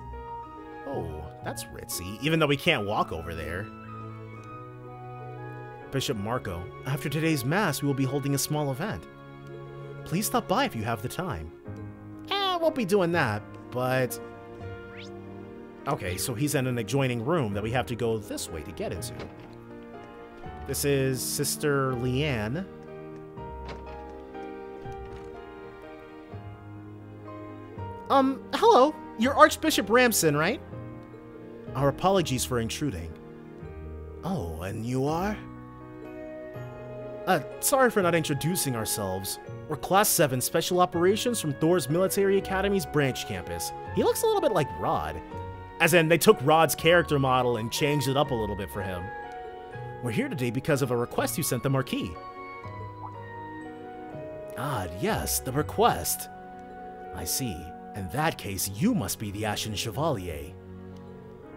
Oh, that's ritzy, even though we can't walk over there. Bishop Marco, after today's mass, we will be holding a small event. Please stop by if you have the time. I won't be doing that, but... Okay, so he's in an adjoining room that we have to go this way to get into. This is Sister Leanne. Hello. You're Archbishop Ramson, right? Our apologies for intruding. Oh, and you are? Sorry for not introducing ourselves. We're Class 7 Special Operations from Thor's Military Academy's branch campus. He looks a little bit like Rod. As in, they took Rod's character model and changed it up a little bit for him. We're here today because of a request you sent the Marquis. Ah, yes, the request. I see. In that case, you must be the Ashen Chevalier.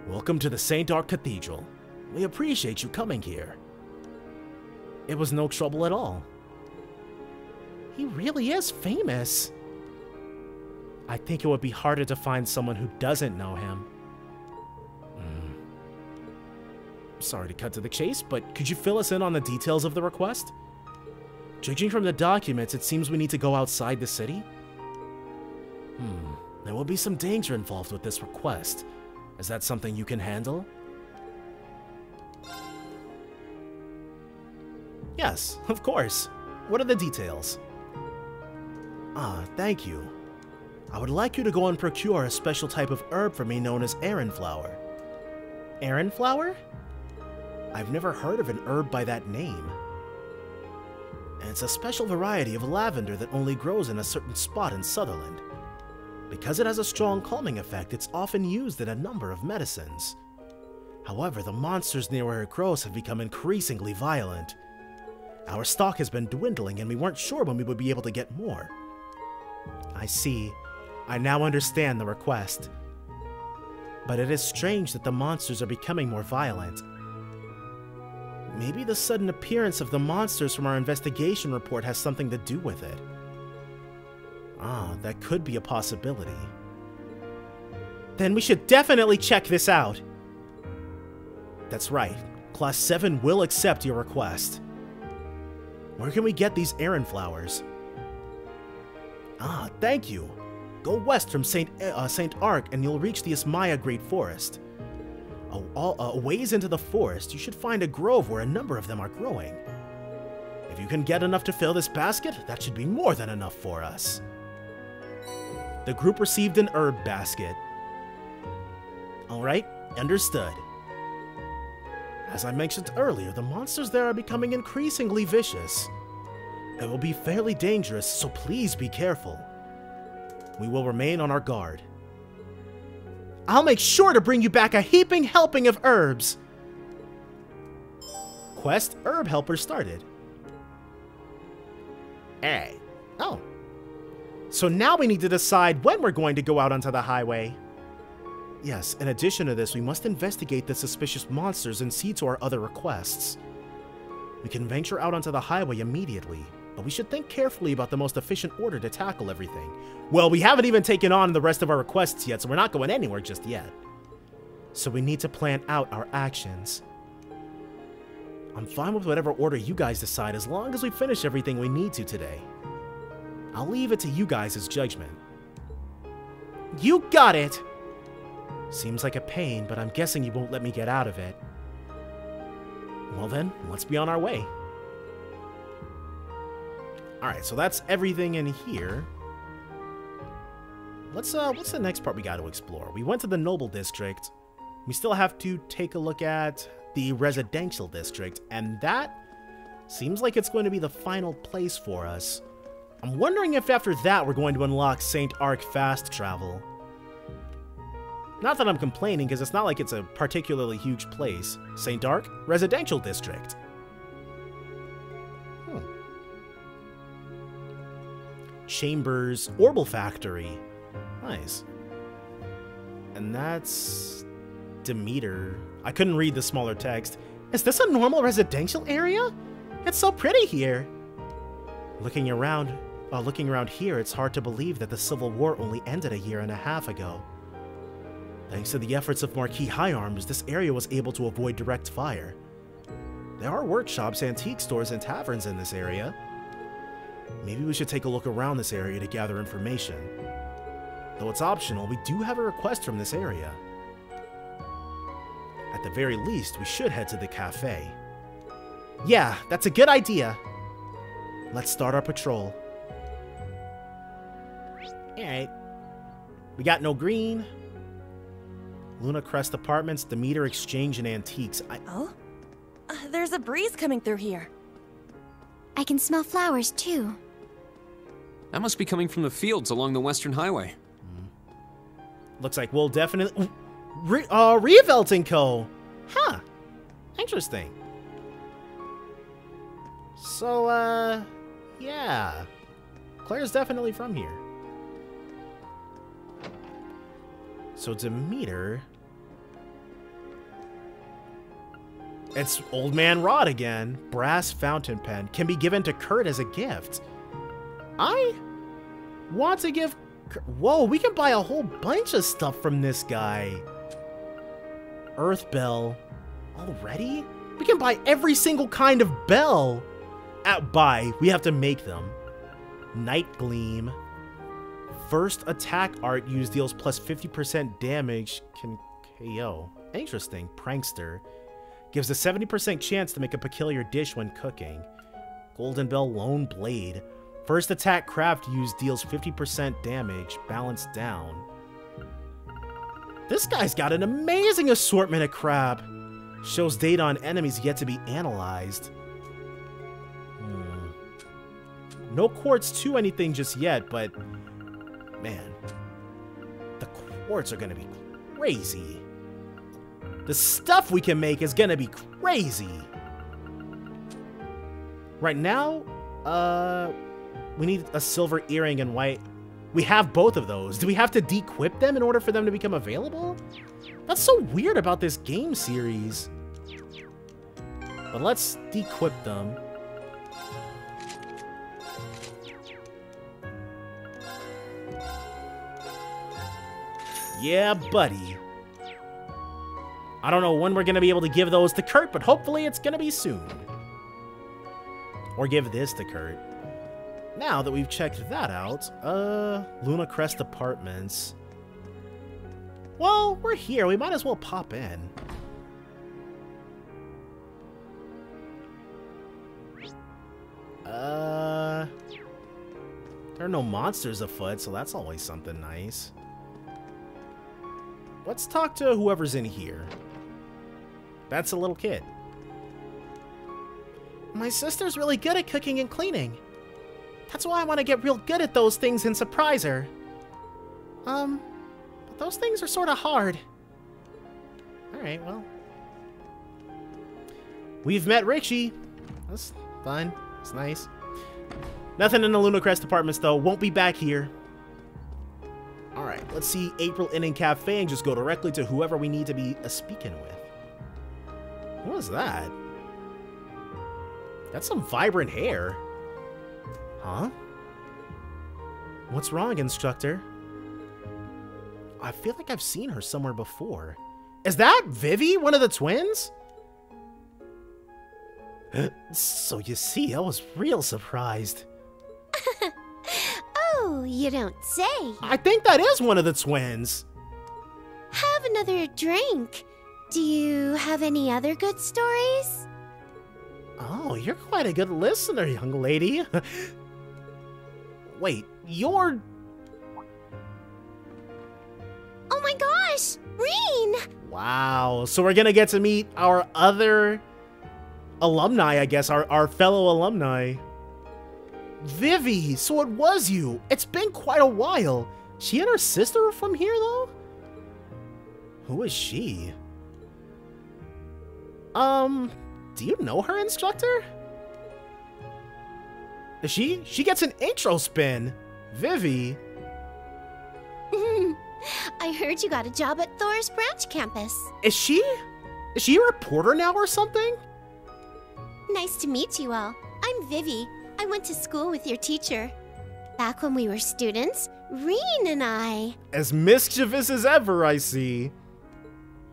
Welcome to the Saint-Arkh Cathedral. We appreciate you coming here. It was no trouble at all. He really is famous. I think it would be harder to find someone who doesn't know him. Sorry to cut to the chase, but could you fill us in on the details of the request? Judging from the documents, it seems we need to go outside the city. There will be some danger involved with this request. Is that something you can handle? Yes, of course. What are the details? Ah, thank you. I would like you to go and procure a special type of herb for me known as Aran Flower. Aran Flower? I've never heard of an herb by that name. It's a special variety of lavender that only grows in a certain spot in Sutherland. Because it has a strong calming effect, it's often used in a number of medicines. However, the monsters near where it grows have become increasingly violent. Our stock has been dwindling and we weren't sure when we would be able to get more. I see. I now understand the request. But it is strange that the monsters are becoming more violent. Maybe the sudden appearance of the monsters from our investigation report has something to do with it. Ah, that could be a possibility. Then we should definitely check this out. That's right. Class 7 will accept your request. Where can we get these Aran flowers? Ah, thank you. Go west from Saint-Arkh and you'll reach the Ismaya Great Forest. A ways into the forest, you should find a grove where a number of them are growing. If you can get enough to fill this basket, that should be more than enough for us. The group received an herb basket. Alright, understood. As I mentioned earlier, the monsters there are becoming increasingly vicious. It will be fairly dangerous, so please be careful. We will remain on our guard. I'll make sure to bring you back a heaping helping of herbs. Quest Herb Helper started. Hey. Oh. So now we need to decide when we're going to go out onto the highway. Yes, in addition to this, we must investigate the suspicious monsters and see to our other requests. We can venture out onto the highway immediately, but we should think carefully about the most efficient order to tackle everything. Well, we haven't even taken on the rest of our requests yet, so we're not going anywhere just yet. So we need to plan out our actions. I'm fine with whatever order you guys decide as long as we finish everything we need to today. I'll leave it to you guys' judgment. You got it! Seems like a pain, but I'm guessing you won't let me get out of it. Well then, let's be on our way. Alright, so that's everything in here. What's the next part we got to explore? We went to the Noble District. We still have to take a look at the Residential District, and that seems like it's going to be the final place for us. I'm wondering if after that we're going to unlock Saint-Arkh fast travel. Not that I'm complaining, because it's not like it's a particularly huge place. Saint-Arkh Residential District. Chambers Orbital Factory. Nice. And that's Demeter. I couldn't read the smaller text. Is this a normal residential area? It's so pretty here. Looking around here, it's hard to believe that the Civil War only ended a year and a half ago. Thanks to the efforts of Marquis Hyarms, this area was able to avoid direct fire. There are workshops, antique stores, and taverns in this area. Maybe we should take a look around this area to gather information. Though it's optional, we do have a request from this area. At the very least, we should head to the cafe. Yeah, that's a good idea. Let's start our patrol. Alright. We got no green. Luna Crest Apartments, Demeter Exchange, and Antiques. Oh? There's a breeze coming through here. I can smell flowers, too. That must be coming from the fields along the Western Highway. Looks like we'll definitely... Revelton Co. Huh. Interesting. So, yeah. Claire's definitely from here. So Demeter... It's Old Man Rod again. Brass fountain pen. Can be given to Kurt as a gift. I want to give... Whoa, we can buy a whole bunch of stuff from this guy. Earth Bell. Already? We can buy every single kind of bell. Buy. We have to make them. Night Gleam. First attack art used deals plus 50% damage. Can KO. Interesting. Prankster. Gives a 70% chance to make a peculiar dish when cooking. Golden Bell Lone Blade. First attack craft used deals 50% damage. Balanced down. This guy's got an amazing assortment of crap. Shows data on enemies yet to be analyzed. No quartz to anything just yet, but... Man. The quartz are gonna be crazy. The stuff we can make is gonna be crazy. Right now, we need a silver earring and white. We have both of those. Do we have to de-equip them in order for them to become available? That's so weird about this game series. But let's de-equip them. Yeah, buddy. I don't know when we're going to be able to give those to Kurt, but hopefully it's going to be soon. Or give this to Kurt. Now that we've checked that out, Luna Crest Apartments. Well, we're here. We might as well pop in. There are no monsters afoot, so that's always something nice. Let's talk to whoever's in here. That's a little kid. My sister's really good at cooking and cleaning. That's why I want to get real good at those things and surprise her. But those things are sort of hard. Alright, well. We've met Richie. That's fun. It's nice. Nothing in the Luna Crest Apartments, though. Won't be back here. Alright, let's see April Inn and Cafe and just go directly to whoever we need to be speaking with. What was that? That's some vibrant hair. Huh? What's wrong, instructor? I feel like I've seen her somewhere before. Is that Vivi, one of the twins? So you see, I was real surprised. Oh, you don't say. I think that is one of the twins. Have another drink. Do you have any other good stories? Oh, you're quite a good listener, young lady. Wait, you're... Oh my gosh! Reen! Wow, so we're gonna get to meet our other alumni, I guess, our fellow alumni. Vivi, so it was you. It's been quite a while. She and her sister are from here, though? Who is she? Do you know her, instructor? She gets an intro spin. Vivi. I heard you got a job at Thor's branch campus. Is she a reporter now or something? Nice to meet you all. I'm Vivi. I went to school with your teacher. Back when we were students, Reen and I... As mischievous as ever, I see.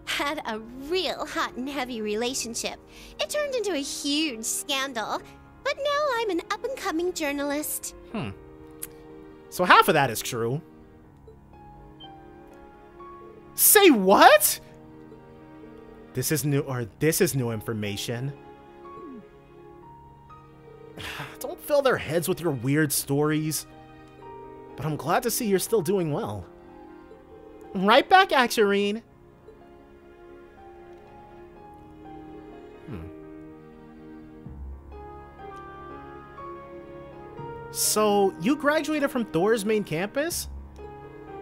Had a real hot and heavy relationship. It turned into a huge scandal. But now I'm an up-and-coming journalist. So half of that is true. Say what? This is new information. Don't fill their heads with your weird stories. But I'm glad to see you're still doing well. Right back at you, Aran. So, you graduated from Thor's main campus?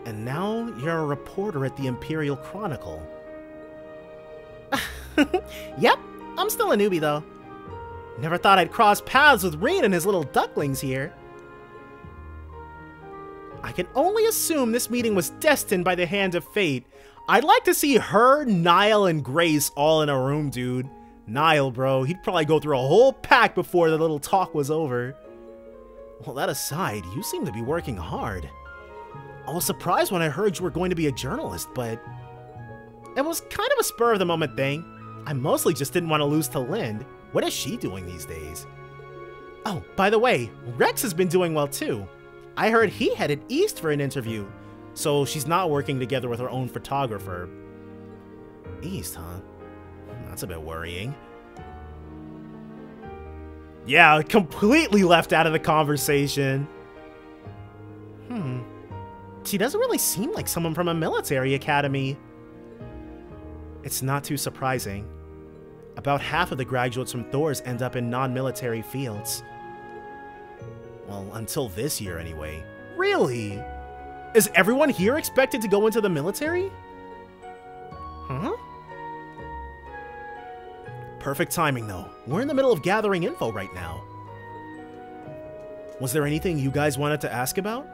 And now you're a reporter at the Imperial Chronicle. Yep, I'm still a newbie though. Never thought I'd cross paths with Aran and his little ducklings here. I can only assume this meeting was destined by the hand of fate. I'd like to see her, Niall, and Grace all in a room, dude. Niall, bro, he'd probably go through a whole pack before the little talk was over. Well, that aside, you seem to be working hard. I was surprised when I heard you were going to be a journalist, but it was kind of a spur-of-the-moment thing. I mostly just didn't want to lose to Lind. What is she doing these days? Oh, by the way, Rex has been doing well too. I heard he headed east for an interview, so she's not working together with her own photographer. East, huh? That's a bit worrying. Yeah, completely left out of the conversation. She doesn't really seem like someone from a military academy. It's not too surprising. About half of the graduates from Thor's end up in non-military fields. Well, until this year anyway. Really? Is everyone here expected to go into the military? Huh? Perfect timing though. We're in the middle of gathering info right now. Was there anything you guys wanted to ask about?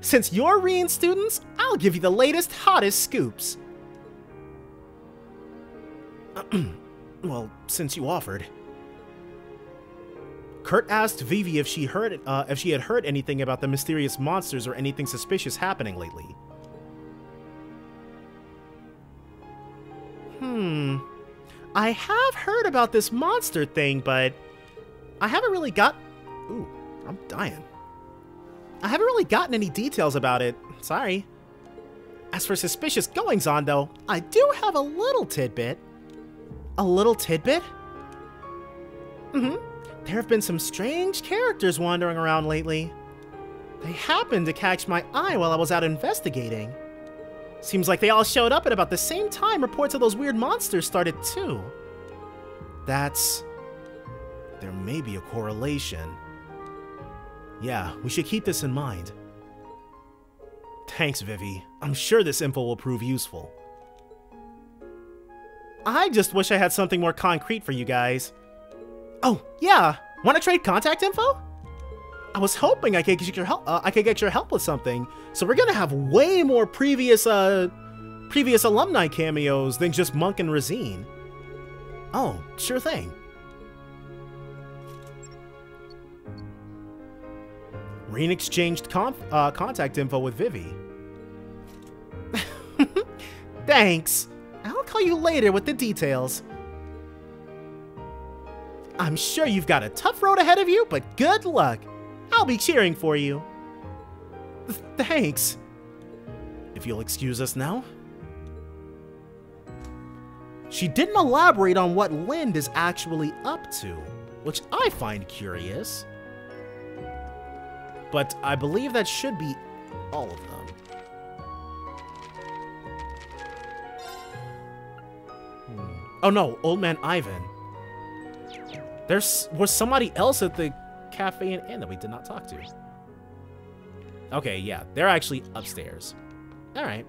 Since you're Aran students, I'll give you the latest, hottest scoops. Well, since you offered. Kurt asked Vivi if she had heard anything about the mysterious monsters or anything suspicious happening lately. I have heard about this monster thing, but I haven't really got... Ooh, I'm dying. I haven't really gotten any details about it. Sorry. As for suspicious goings-on, though, I do have a little tidbit. A little tidbit? There have been some strange characters wandering around lately. They happened to catch my eye while I was out investigating. Seems like they all showed up at about the same time reports of those weird monsters started too. There may be a correlation. Yeah, we should keep this in mind. Thanks, Vivi. I'm sure this info will prove useful. I just wish I had something more concrete for you guys. Oh, yeah! Want to trade contact info? I was hoping I could get your help. I could get your help with something. So we're gonna have way more previous alumni cameos than just Monk and Rosine. Oh, sure thing. Aran exchanged contact info with Vivi. Thanks. I'll call you later with the details. I'm sure you've got a tough road ahead of you, but good luck. I'll be cheering for you. Thanks. If you'll excuse us now. She didn't elaborate on what Lind is actually up to, which I find curious. But I believe that should be all of them. Oh no, Old Man Ivan. There was somebody else at the cafe and inn that we did not talk to. Okay, yeah, they're actually upstairs. All right.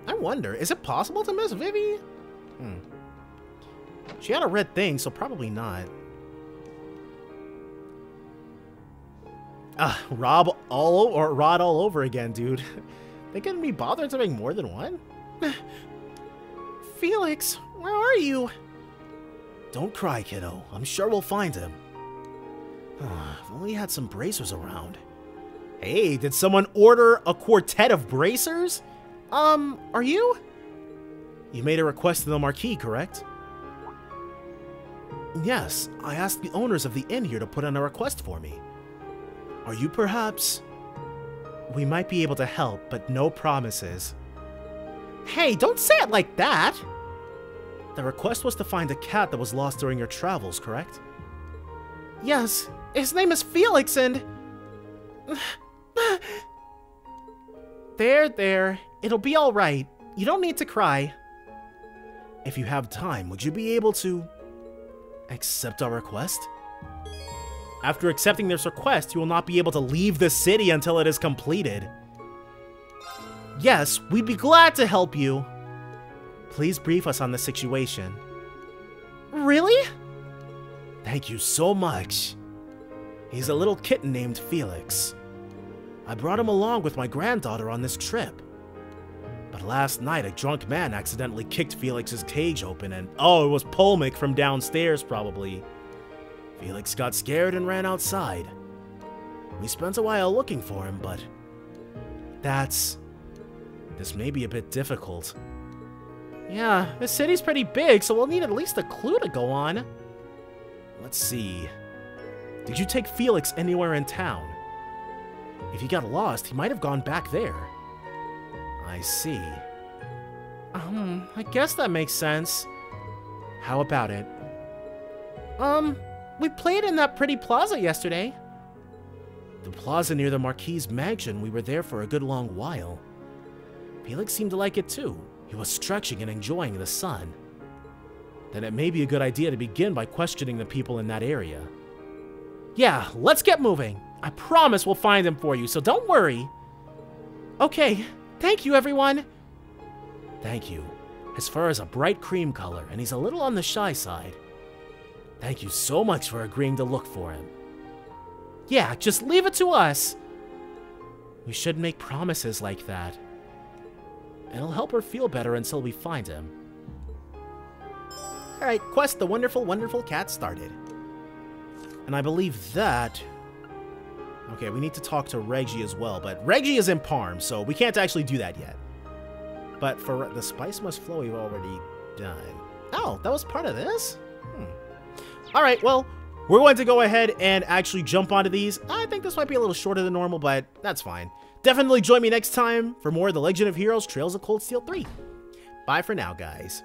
I wonder, is it possible to miss Vivi? She had a red thing, so probably not. Rod all over again, dude. They couldn't be bothered to make more than one? Felix, where are you? Don't cry, kiddo. I'm sure we'll find him. If only had some bracers around. Hey, did someone order a quartet of bracers? Are you? You made a request to the Marquis, correct? Yes, I asked the owners of the inn here to put in a request for me. Are you perhaps? We might be able to help, but no promises. Hey, don't say it like that! The request was to find a cat that was lost during your travels, correct? Yes, his name is Felix and... There, it'll be alright. You don't need to cry. If you have time, would you be able to... accept our request? After accepting this request, you will not be able to leave the city until it is completed. Yes, we'd be glad to help you. Please brief us on the situation. Really? Thank you so much. He's a little kitten named Felix. I brought him along with my granddaughter on this trip. But last night, a drunk man accidentally kicked Felix's cage open and... oh, it was Polmick from downstairs, probably. Felix got scared and ran outside. We spent a while looking for him, but... this may be a bit difficult. Yeah, the city's pretty big, so we'll need at least a clue to go on. Let's see. Did you take Felix anywhere in town? If he got lost, he might have gone back there. I see. I guess that makes sense. How about it? We played in that pretty plaza yesterday. The plaza near the Marquis' mansion, we were there for a good long while. Felix seemed to like it too. He was stretching and enjoying the sun. Then it may be a good idea to begin by questioning the people in that area. Yeah, let's get moving. I promise we'll find him for you, so don't worry. Okay, thank you, everyone. Thank you. His fur is a bright cream color, and he's a little on the shy side. Thank you so much for agreeing to look for him. Yeah, just leave it to us. We shouldn't make promises like that. It'll help her feel better until we find him. Alright, quest the wonderful, wonderful cat started. And I believe that... okay, we need to talk to Reggie as well, but Reggie is in Parm, so we can't actually do that yet. But for the spice must flow, we've already done. Oh, that was part of this? Alright, well, we're going to go ahead and actually jump onto these. I think this might be a little shorter than normal, but that's fine. Definitely join me next time for more of The Legend of Heroes Trails of Cold Steel 3. Bye for now, guys.